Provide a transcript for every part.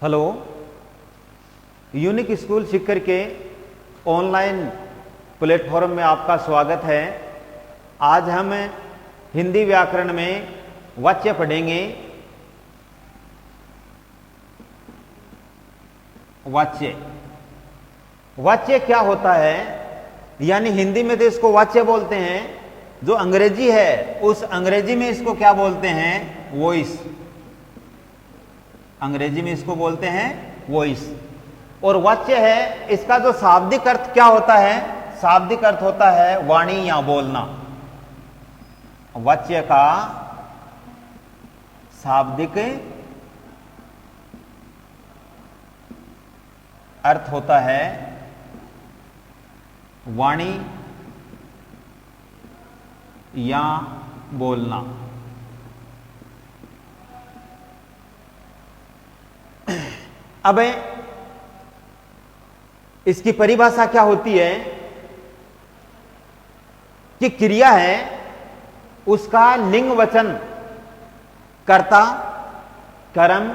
Hello, unique school Sikar के online platform में आपका स्वागत है। आज हम हिंदी व्याकरण में वाच्य पढ़ेंगे। वाच्य वाच्य क्या होता है, यानी हिंदी में तो इसको वाच्य बोलते हैं, जो अंग्रेजी है उस अंग्रेजी में इसको क्या बोलते हैं, वॉइस। अंग्रेजी में इसको बोलते हैं वॉइस। और वाच्य है, इसका जो शाब्दिक अर्थ क्या होता है, शाब्दिक अर्थ होता है वाणी या बोलना। वाच्य का शाब्दिक अर्थ होता है वाणी या बोलना। अब इसकी परिभाषा क्या होती है कि क्रिया है, उसका लिंग वचन कर्ता कर्म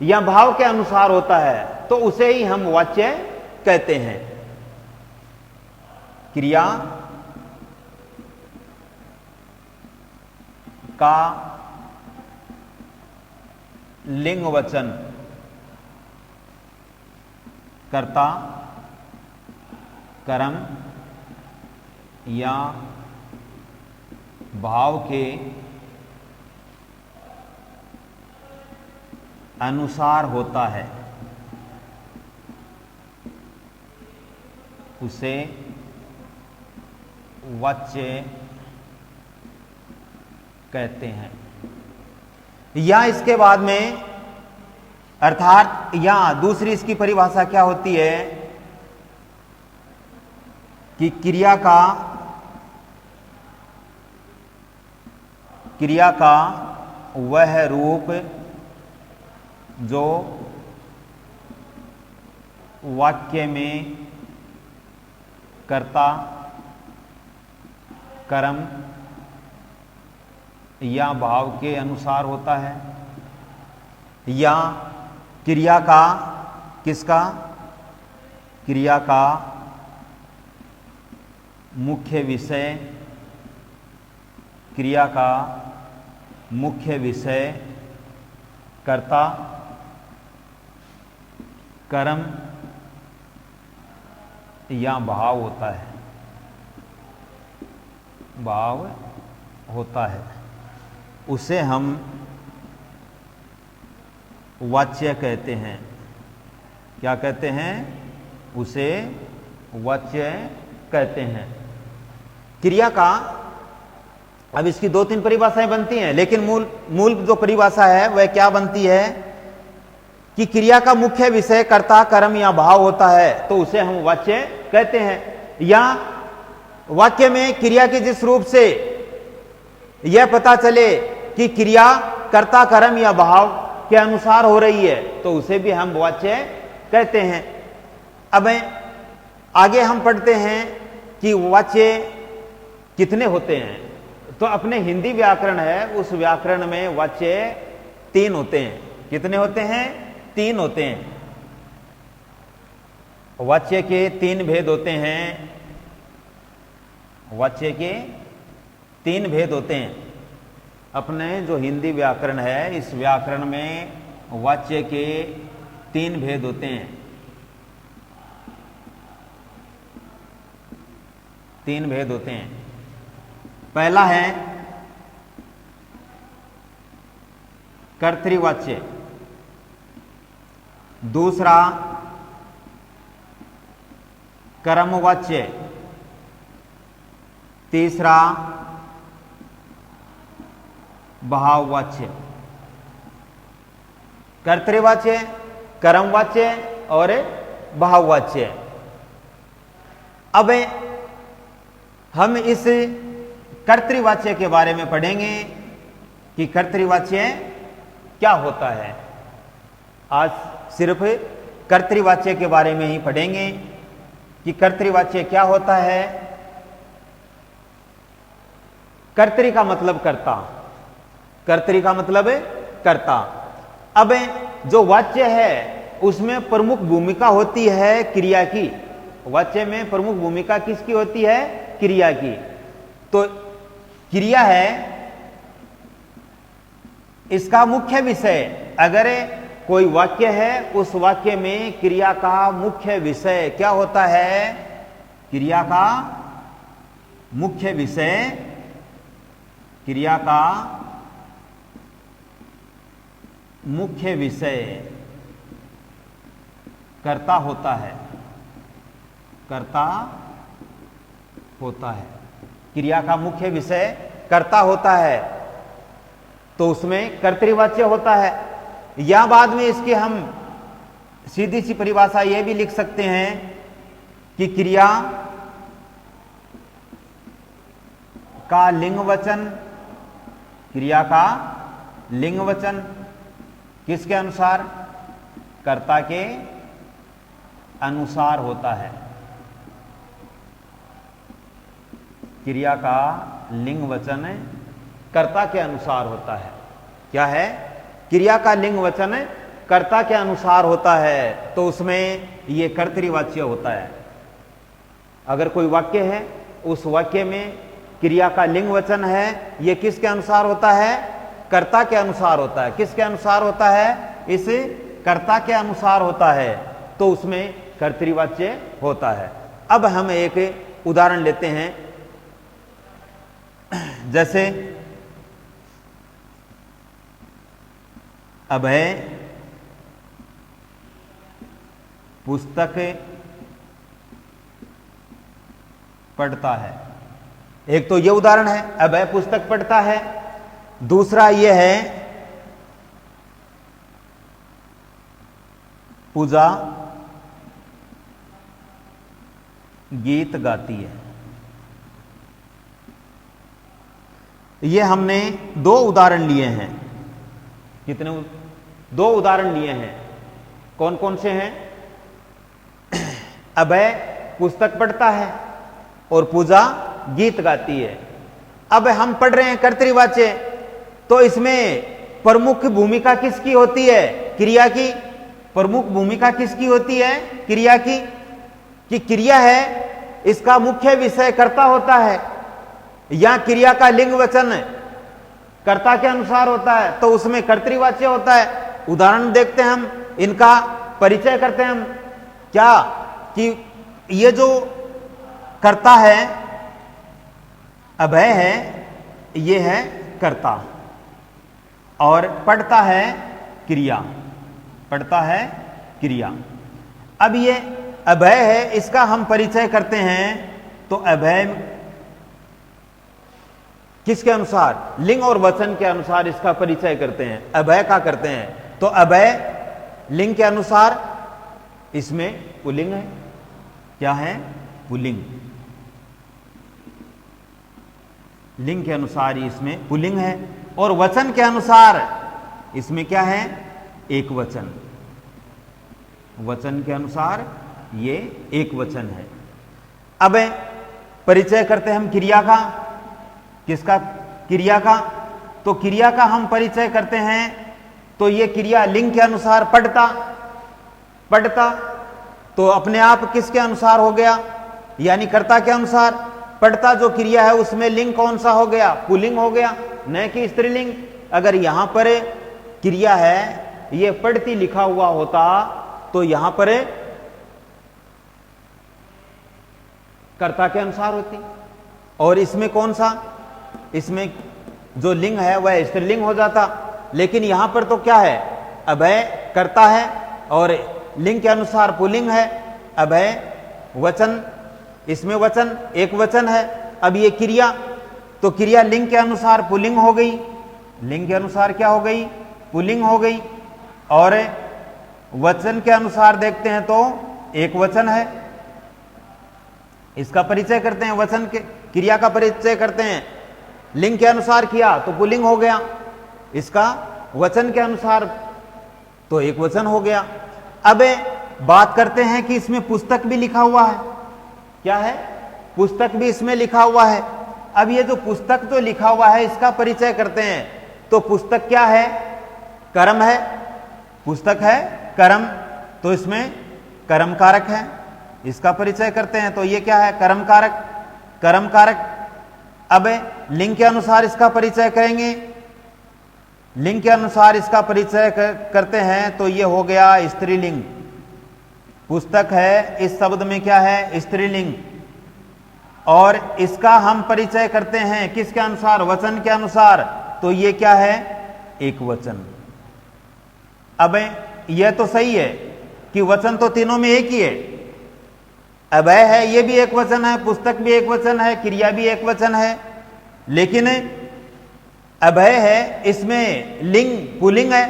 या भाव के अनुसार होता है तो उसे ही हम वाच्य कहते हैं। क्रिया का लिंग वचन कर्ता कर्म या भाव के अनुसार होता है, उसे वाच्य कहते हैं। या इसके बाद में अर्थात या दूसरी इसकी परिभाषा क्या होती है कि क्रिया का वह रूप जो वाक्य में कर्ता कर्म या भाव के अनुसार होता है, या क्रिया का किसका, क्रिया का मुख्य विषय, क्रिया का मुख्य विषय कर्ता कर्म या भाव होता है, भाव होता है, उसे हम वाच्य कहते हैं। क्या कहते हैं, उसे वाच्य कहते हैं। क्रिया का अब इसकी दो तीन परिभाषाएं बनती हैं, लेकिन मूल जो परिभाषा है वह क्या बनती है कि क्रिया का मुख्य विषय कर्ता कर्म या भाव होता है तो उसे हम वाच्य कहते हैं। या वाक्य में क्रिया के जिस रूप से यह पता चले कि क्रिया कर्ता कर्म या भाव के अनुसार हो रही है तो उसे भी हम वाच्य कहते हैं। अब आगे हम पढ़ते हैं कि वाच्य कितने होते हैं। तो अपने हिंदी व्याकरण है, उस व्याकरण में वाच्य 3 होते हैं। कितने होते हैं, 3 होते हैं। वाच्य के 3 भेद होते हैं। वाच्य के 3 भेद होते हैं। अपने जो हिंदी व्याकरण है, इस व्याकरण में वाच्य के 3 भेद होते हैं। 3 भेद होते हैं। पहला है कर्तृवाच्य, दूसरा कर्मवाच्य, तीसरा भाववाच्य। कर्तृवाच्य, कर्मवाच्य और भाववाच्य। अब हम इस कर्तृवाच्य के बारे में पढ़ेंगे कि कर्तृवाच्य क्या होता है। आज सिर्फ कर्तृवाच्य के बारे में ही पढ़ेंगे कि कर्तृवाच्य क्या होता है। कर्तृ का मतलब कर्ता, कर्तृ का मतलब कर्ता। अब जो वाच्य है उसमें प्रमुख भूमिका होती है क्रिया की। वाच्य में प्रमुख भूमिका किसकी होती है? क्रिया की। तो क्रिया है इसका मुख्य विषय। अगर कोई वाक्य है, उस वाक्य में क्रिया का मुख्य विषय क्या होता है? क्रिया का मुख्य विषय, क्रिया का मुख्य विषय कर्ता होता है। कर्ता होता है। क्रिया का मुख्य विषय कर्ता होता है, तो उसमें कर्तृवाच्य होता है। या बाद में इसकी हम सीधी सी परिभाषा यह भी लिख सकते हैं कि क्रिया का लिंग वचन, क्रिया का लिंग वचन किसके अनुसार? कर्ता के अनुसार होता है। क्रिया का लिंग वचन कर्ता के अनुसार होता है। क्या है? क्रिया का लिंग वचन कर्ता के अनुसार होता है, तो उसमें यह कर्तृवाच्य होता है। अगर कोई वाक्य है, उस वाक्य में क्रिया का लिंग वचन है, यह किसके अनुसार होता है? कर्ता के अनुसार होता है। किसके अनुसार होता है? इस कर्ता के अनुसार होता है, तो उसमें कर्तृवाच्य होता है। अब हम एक उदाहरण लेते हैं। जैसे अभय पुस्तक पढ़ता है। एक तो यह उदाहरण है, अभय पुस्तक पढ़ता है। दूसरा यह है, पूजा गीत गाती है। ये हमने दो उदाहरण लिए हैं। कितने? दो उदाहरण लिए हैं। कौन कौन से हैं? अभय पुस्तक पढ़ता है और पूजा गीत गाती है। अब हम पढ़ रहे हैं कर्तृवाच्य, तो इसमें प्रमुख भूमिका किसकी होती है? क्रिया की। प्रमुख भूमिका किसकी होती है? क्रिया की। कि क्रिया है इसका मुख्य विषय कर्ता होता है, या क्रिया का लिंग वचन कर्ता के अनुसार होता है, तो उसमें कर्तृवाच्य होता है। उदाहरण देखते हैं, हम इनका परिचय करते हैं। हम क्या कि ये जो कर्ता है, अभय है, ये है कर्ता, और पढ़ता है क्रिया। पढ़ता है क्रिया। अब ये अभय है, इसका हम परिचय करते हैं। तो अभय किसके अनुसार? लिंग और वचन के अनुसार इसका परिचय करते हैं। अभय का करते हैं, तो अभय लिंग के अनुसार इसमें पुल्लिंग है। क्या है? पुल्लिंग। लिंग के अनुसार इसमें पुल्लिंग है, और वचन के अनुसार इसमें क्या है? एक वचन। वचन के अनुसार ये एक वचन है। अब परिचय करते हैं हम क्रिया का। किसका? क्रिया का। तो क्रिया का हम परिचय करते हैं, तो ये क्रिया लिंग के अनुसार पढ़ता। पढ़ता तो अपने आप किसके अनुसार हो गया? यानी कर्ता के अनुसार। पढ़ता जो क्रिया है उसमें लिंग कौन सा हो गया? पुल्लिंग हो गया, न कि स्त्रीलिंग। अगर यहां पर क्रिया है, ये पढ़ती लिखा हुआ होता, तो यहां पर कर्ता के अनुसार होती। और इसमें कौन सा? इसमें जो लिंग है वह स्त्रीलिंग हो जाता। लेकिन यहां पर तो क्या है? अभय कर्ता है और लिंग के अनुसार पुल्लिंग है। अभय वचन, इसमें वचन एक वचन है। अब ये क्रिया, तो क्रिया लिंग के अनुसार पुल्लिंग हो गई। लिंग के अनुसार क्या हो गई? पुल्लिंग हो गई। और वचन के अनुसार देखते हैं तो एक वचन है। इसका परिचय करते हैं। वचन के क्रिया का परिचय करते हैं। लिंग के अनुसार किया तो पुल्लिंग हो गया, इसका वचन के अनुसार तो एक वचन हो गया। अब बात करते हैं कि इसमें पुस्तक भी लिखा हुआ है। क्या है? पुस्तक भी इसमें लिखा हुआ है। अब ये जो पुस्तक जो लिखा हुआ है, इसका परिचय करते हैं। तो पुस्तक क्या है? कर्म है। पुस्तक है कर्म, तो इसमें कर्म कारक है, इसका परिचय करते हैं। तो ये क्या है? कर्म कारक, कर्म कारक। अब लिंग के अनुसार इसका परिचय करेंगे, लिंग के अनुसार इसका परिचय करते हैं तो ये हो गया स्त्रीलिंग। पुस्तक है, इस शब्द में क्या है? स्त्रीलिंग। और इसका हम परिचय करते हैं किसके अनुसार? वचन के अनुसार, तो ये क्या है? एक वचन। अब यह तो सही है कि वचन तो तीनों में एक ही है। अभय है, ये भी एक वचन है, पुस्तक भी एक वचन है, क्रिया भी एक वचन है। लेकिन अभय है, इसमें लिंग पुल्लिंग है,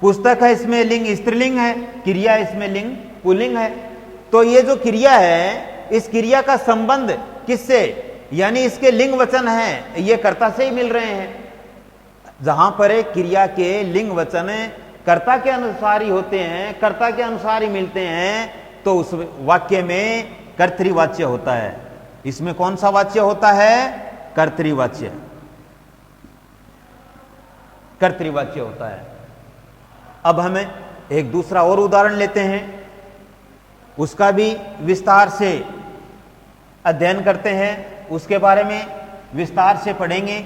पुस्तक है, इसमें लिंग स्त्रीलिंग है, क्रिया इसमें लिंग पुल्लिंग है। तो ये जो क्रिया है, इस क्रिया का संबंध किससे? यानी इसके लिंग वचन है, ये कर्ता से ही मिल रहे हैं। जहां पर एक क्रिया के लिंग वचन कर्ता के अनुसार ही होते हैं, कर्ता के अनुसार ही मिलते हैं, तो उस वाक्य में कर्तृवाच्य होता है। इसमें कौन सा वाच्य होता है? कर्तृवाच्य, कर्तृवाच्य होता है। अब हमें एक दूसरा और उदाहरण लेते हैं, उसका भी विस्तार से अध्ययन करते हैं, उसके बारे में विस्तार से पढ़ेंगे।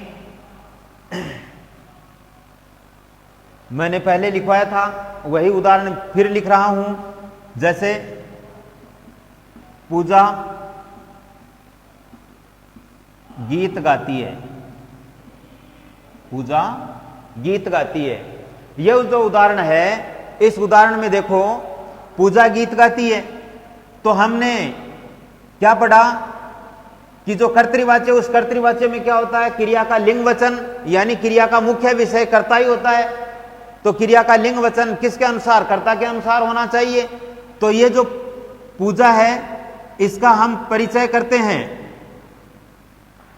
मैंने पहले लिखवाया था वही उदाहरण फिर लिख रहा हूं। जैसे पूजा गीत गाती है, पूजा गीत गाती है, यह जो उदाहरण है, इस उदाहरण में देखो पूजा गीत गाती है, तो हमने क्या पढ़ा कि जो कर्तृवाच्य, उस कर्तृवाच्य में क्या होता है? क्रिया का लिंग वचन, यानी क्रिया का मुख्य विषय कर्ता ही होता है। तो क्रिया का लिंग वचन किसके अनुसार? कर्ता के अनुसार होना चाहिए। तो ये जो पूजा है, इसका हम परिचय करते हैं,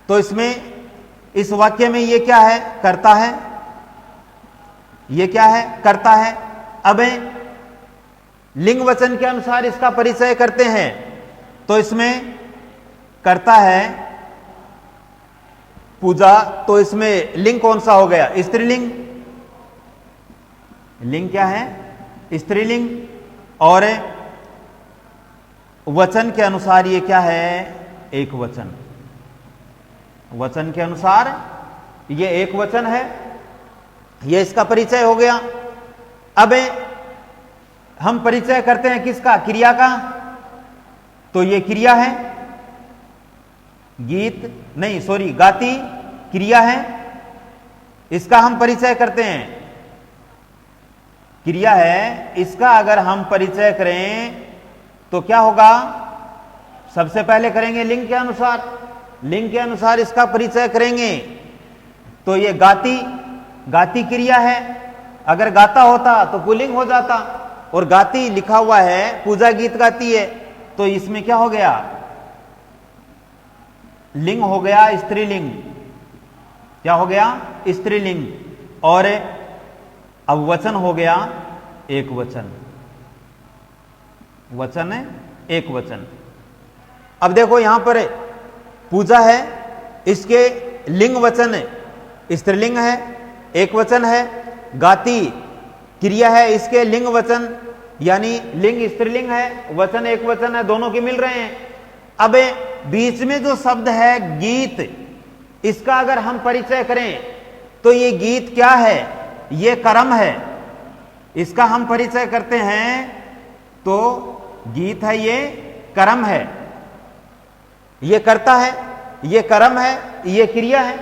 तो इसमें इस वाक्य में ये क्या है? कर्ता है, ये क्या है? कर्ता है। अब लिंग वचन के अनुसार इसका परिचय करते हैं, तो इसमें कर्ता है पूजा, तो इसमें लिंग कौन सा हो गया? स्त्रीलिंग। लिंग क्या है? स्त्रीलिंग। और वचन के अनुसार ये क्या है? एक वचन। वचन के अनुसार ये एक वचन है, ये इसका परिचय हो गया। अब हम परिचय करते हैं किसका? क्रिया का। तो ये क्रिया है, गीत नहीं सॉरी गाती क्रिया है, इसका हम परिचय करते हैं। क्रिया है, इसका अगर हम परिचय करें तो क्या होगा? सबसे पहले करेंगे लिंग के अनुसार, लिंग के अनुसार इसका परिचय करेंगे। तो ये गाती, गाती क्रिया है, अगर गाता होता तो पुल्लिंग हो जाता, और गाती लिखा हुआ है, पूजा गीत गाती है, तो इसमें क्या हो गया? लिंग हो गया स्त्रीलिंग। क्या हो गया? स्त्रीलिंग। और अब वचन हो गया एक वचन, वचन है एक वचन। अब देखो यहां पर पूजा है, इसके लिंग वचन स्त्रीलिंग है, एक वचन है। गाती क्रिया है, इसके लिंग वचन यानी लिंग स्त्रीलिंग है, वचन एक वचन है, दोनों के मिल रहे हैं। अब बीच में जो शब्द है गीत, इसका अगर हम परिचय करें तो ये गीत क्या है? ये कर्म है, इसका हम परिचय करते हैं तो गीत है, ये कर्म है, ये कर्ता है, ये कर्म है, ये क्रिया है,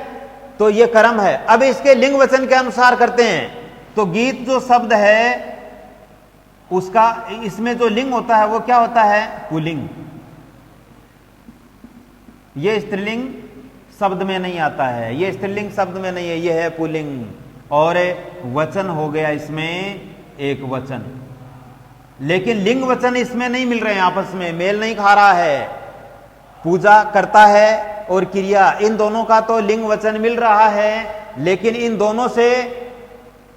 तो ये कर्म है। अब इसके लिंग वचन के अनुसार करते हैं, तो गीत जो शब्द है उसका इसमें जो लिंग होता है वो क्या होता है? पुल्लिंग। ये स्त्रीलिंग शब्द में नहीं आता है, ये स्त्रीलिंग शब्द में नहीं है, ये है पुल्लिंग। और वचन हो गया इसमें एक वचन, लेकिन लिंग वचन इसमें नहीं मिल रहे हैं, आपस में मेल नहीं खा रहा है। पूजा करता है और क्रिया, इन दोनों का तो लिंग वचन मिल रहा है, लेकिन इन दोनों से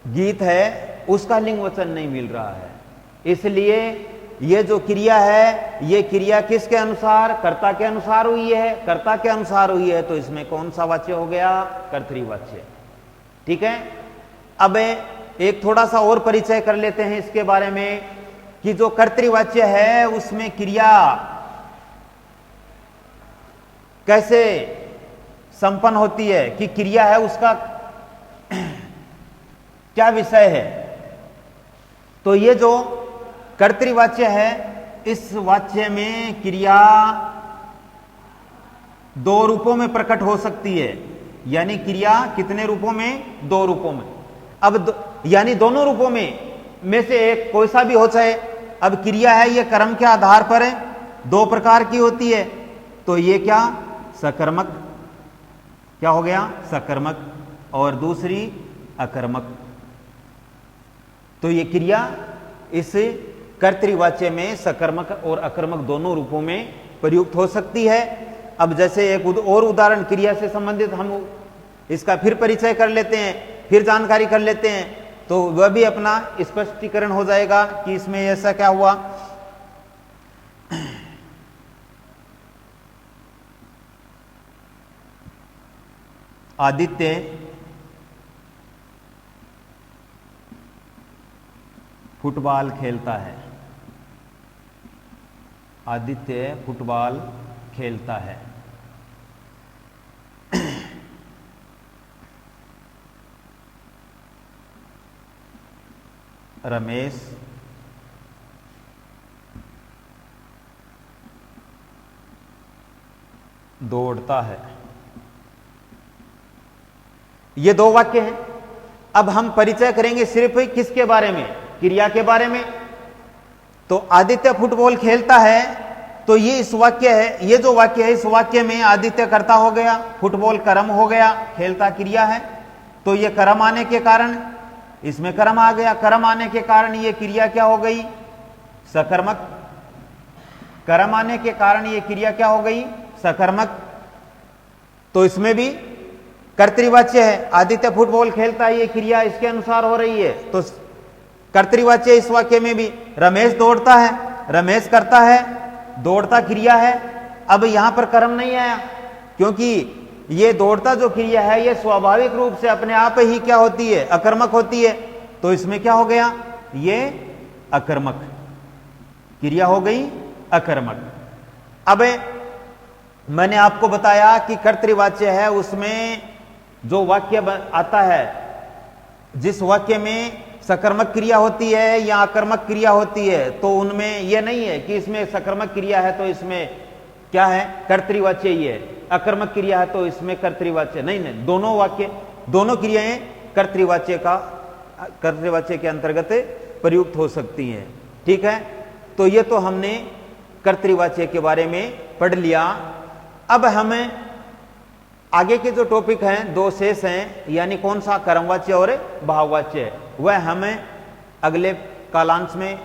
गीत है उसका लिंग वचन नहीं मिल रहा है। इसलिए ये जो क्रिया है, ये क्रिया किसके अनुसार? कर्ता के अनुसार हुई है, कर्ता के अनुसार हुई है, तो इसमें कौन सा वाच्य हो गया? कर्तृवाच्य। ठीक है। अब एक थोड़ा सा और परिचय कर लेते हैं इसके बारे में कि जो कर्तृवाच्य है उसमें क्रिया कैसे संपन्न होती है, कि क्रिया है उसका क्या विषय है। तो ये जो कर्तृवाच्य है, इस वाच्य में क्रिया दो रूपों में प्रकट हो सकती है। यानी क्रिया कितने रूपों में? दो रूपों में। अब यानी दोनों रूपों में से एक कोई सा भी हो चाहे। अब क्रिया है ये कर्म के आधार पर है, दो प्रकार की होती है। तो ये क्या? सकर्मक। क्या हो गया? सकर्मक। और दूसरी अकर्मक। तो ये क्रिया इस कर्तृवाच्य में सकर्मक और अकर्मक दोनों रूपों में प्रयुक्त हो सकती है। अब जैसे एक और उदाहरण क्रिया से संबंधित हम इसका फिर परिचय कर लेते हैं, फिर जानकारी कर लेते हैं, तो वह भी अपना स्पष्टीकरण हो जाएगा कि इसमें ऐसा क्या हुआ। आदित्य फुटबॉल खेलता है। आदित्य फुटबॉल खेलता है। रमेश दौड़ता है। ये दो वाक्य हैं। अब हम परिचय करेंगे सिर्फ किसके बारे में? क्रिया के बारे में। तो आदित्य फुटबॉल खेलता है, तो ये इस वाक्य है, ये जो वाक्य है इस वाक्य में आदित्य कर्ता हो गया, फुटबॉल कर्म हो गया, खेलता क्रिया है। तो ये कर्म आने के कारण इसमें कर्म आ गया, कर्म आने के कारण ये क्रिया क्या हो गई? सकर्मक। कर्म आने के कारण ये क्रिया क्या हो गई? सकर्मक। तो इसमें भी कर्तृवाच्य है, आदित्य फुटबॉल खेलता है, ये क्रिया इसके अनुसार हो रही है, तो कर्तृवाच्य इस वाक्य में भी। रमेश दौड़ता है, रमेश करता है, दौड़ता क्रिया है। अब यहां पर कर्म नहीं आया, क्योंकि ये दौड़ता जो क्रिया है ये स्वाभाविक रूप से अपने आप ही क्या होती है? अकर्मक होती है। तो इसमें क्या हो गया? ये अकर्मक क्रिया हो गई, अकर्मक। अब मैंने आपको बताया कि कर्तृवाच्य है उसमें जो वाक्य आता है, जिस वाक्य में सकर्मक क्रिया होती है या अकर्मक क्रिया होती है, तो उनमें यह नहीं है कि इसमें सकर्मक क्रिया है तो इसमें क्या है? कर्तृवाच्य ही है। अकर्मक क्रिया है तो इसमें कर्तृवाच्य नहीं। नहीं, दोनों वाक्य, दोनों क्रियाएं कर्तृवाच्य के अंतर्गत प्रयुक्त हो सकती हैं। ठीक है, तो ये तो हमने कर्तृवाच्य के बारे में पढ़ लिया। अब हमें आगे के जो टॉपिक हैं, दो शेष हैं, यानी कौन सा? कर्मवाच्य और भाववाच्य, वह हमें अगले कालांश में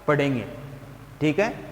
पढ़ेंगे। ठीक है।